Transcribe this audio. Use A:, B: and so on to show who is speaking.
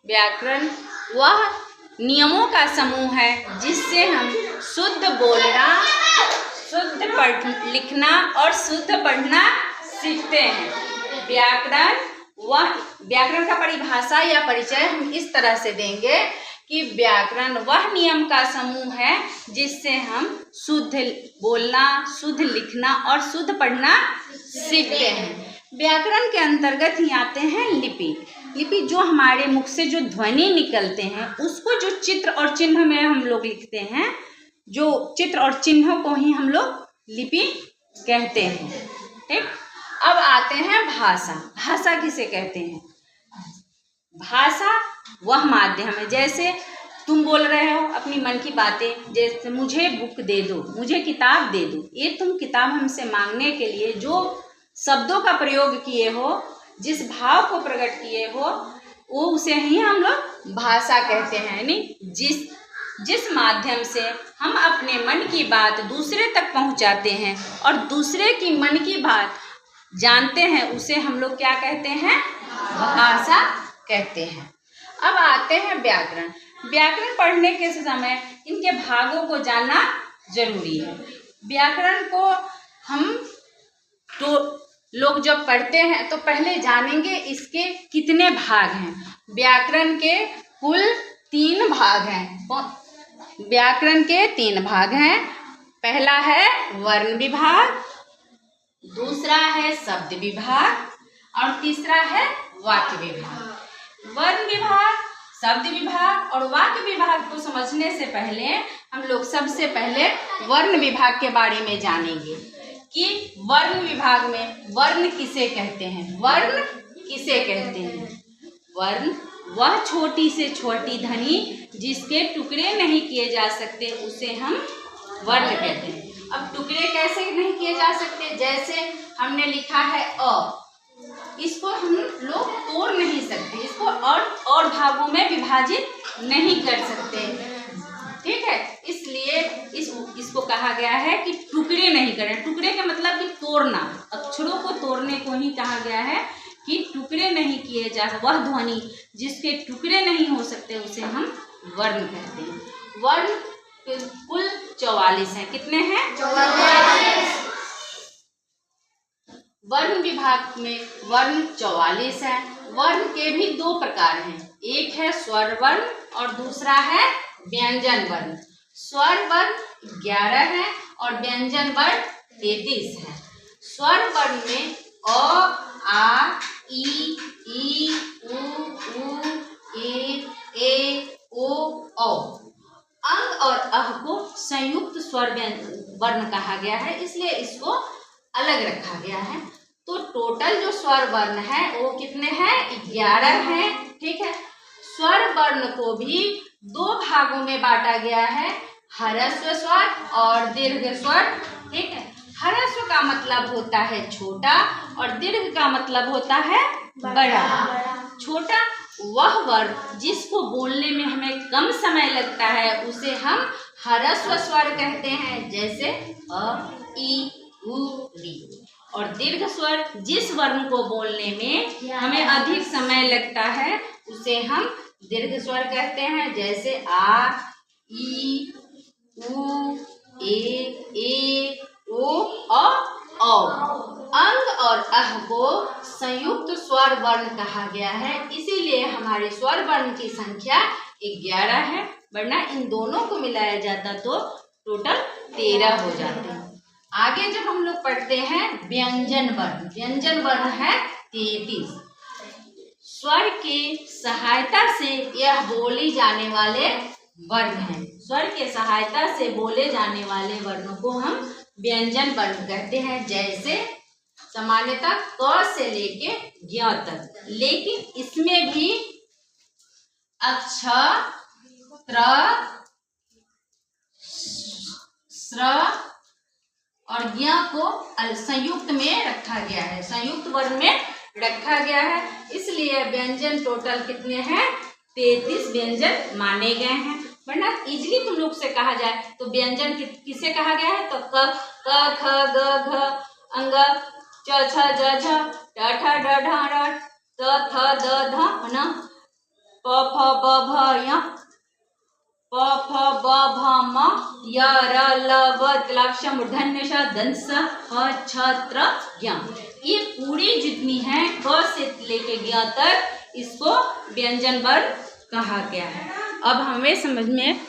A: व्याकरण वह नियमों का समूह है जिससे हम शुद्ध बोलना, शुद्ध लिखना और शुद्ध पढ़ना सीखते हैं। व्याकरण का परिभाषा या परिचय हम इस तरह से देंगे कि व्याकरण वह नियम का समूह है जिससे हम शुद्ध बोलना, शुद्ध लिखना और शुद्ध पढ़ना सीखते हैं। व्याकरण के अंतर्गत ही आते हैं लिपि। लिपि जो हमारे मुख से जो ध्वनि निकलते हैं उसको जो चित्र और चिन्ह में हम लोग लिखते हैं, जो चित्र और चिन्हों को ही हम लोग लिपि कहते हैं। ठीक, अब आते हैं भाषा। भाषा किसे कहते हैं? भाषा वह माध्यम है, जैसे तुम बोल रहे हो अपनी मन की बातें, जैसे मुझे बुक दे दो, मुझे किताब दे दो, ये तुम किताब हमसे मांगने के लिए जो शब्दों का प्रयोग किए हो, जिस भाव को प्रकट किए हो, वो उसे ही हम लोग भाषा कहते हैं। यानी जिस माध्यम से हम अपने मन की बात दूसरे तक पहुंचाते हैं और दूसरे की मन की बात जानते हैं, उसे हम लोग क्या कहते हैं? भाषा कहते हैं। अब आते हैं व्याकरण। व्याकरण पढ़ने के समय इनके भागों को जानना जरूरी है। व्याकरण को हम तो लोग जब पढ़ते हैं तो पहले जानेंगे इसके कितने भाग हैं। व्याकरण के कुल 3 भाग हैं। व्याकरण के 3 भाग हैं। पहला है वर्ण विभाग, दूसरा है शब्द विभाग और तीसरा है वाक्य विभाग। वर्ण विभाग, शब्द विभाग और वाक्य विभाग को समझने से पहले हम लोग सबसे पहले वर्ण विभाग के बारे में जानेंगे कि वर्ण विभाग में वर्ण किसे कहते हैं। वर्ण किसे कहते हैं? वर्ण वह छोटी से छोटी ध्वनि जिसके टुकड़े नहीं किए जा सकते उसे हम वर्ण कहते हैं। अब टुकड़े कैसे नहीं किए जा सकते? जैसे हमने लिखा है अ, इसको हम लोग तोड़ नहीं सकते, इसको और भागों में विभाजित नहीं कर सकते। ठीक है, इसलिए इसको कहा गया है कि टुकड़े नहीं करें। टुकड़े का मतलब कि तोड़ना, अक्षरों को तोड़ने को ही कहा गया है कि टुकड़े नहीं किए जा सकते। वह ध्वनि जिसके टुकड़े नहीं हो सकते उसे हम वर्ण कहते हैं। वर्ण कुल 44 हैं। कितने हैं? 44। वर्ण विभाग में वर्ण 44 है। वर्ण के भी 2 प्रकार हैं, एक है स्वर वर्ण और दूसरा है व्यंजन वर्ण। स्वर वर्ण 11 है और व्यंजन वर्ण 33 है। स्वर वर्ण में अ, आ, ई, उ, ए, ओ, औ। अंग और अह को संयुक्त स्वर वर्ण कहा गया है, इसलिए इसको अलग रखा गया है। तो टोटल जो स्वर वर्ण है वो कितने हैं? 11 हैं। ठीक है, स्वर वर्ण को भी 2 भागों में बांटा गया है, ह्रस्व स्वर और दीर्घ स्वर। ठीक है, ह्रस्व का मतलब होता है छोटा और दीर्घ का मतलब होता है बड़ा। छोटा वह वर्ण जिसको बोलने में हमें कम समय लगता है उसे हम ह्रस्व स्वर कहते हैं, जैसे अ, ई, उ, री। और दीर्घ स्वर जिस वर्ण को बोलने में हमें अधिक समय लगता है उसे हम दीर्घ स्वर कहते हैं, जैसे आ, ई, उ, ए, ओ, औ। अंग और अह को संयुक्त स्वर वर्ण कहा गया है, इसीलिए हमारे स्वर वर्ण की संख्या 11 है, वरना इन दोनों को मिलाया जाता तो टोटल 13 हो जाते हैं। आगे जब हम लोग पढ़ते हैं व्यंजन वर्ण, व्यंजन वर्ण है 33। स्वर की सहायता से यह बोली जाने वाले वर्ण हैं। स्वर के सहायता से बोले जाने वाले वर्णों को हम व्यंजन वर्ण कहते हैं, जैसे सामान्यतः क से लेके ज्ञ तक। लेकिन इसमें भी अक्ष, त्र, स्र और ज्ञ को संयुक्त में रखा गया है, संयुक्त वर्ण में रखा गया है। इसलिए व्यंजन टोटल कितने हैं? 33 व्यंजन माने गए हैं। वरना इजली तुम लोग से कहा जाए तो व्यंजन किसे कहा गया है? तो क, ख, ग, घ, अंग, च, छ, ज, झ, ट, ठ, ड, ढ, र, त, थ, द, ध, न, प फ ब भ य, प फ ब भ म, य र ल व तलाक्ष मूर्धन्य ष दंस ह छ त्र ज्ञ। ये पूरी जितनी है क से लेके ज्ञ तक इसको व्यंजन वर्ण कहा गया है। अब हमें समझ में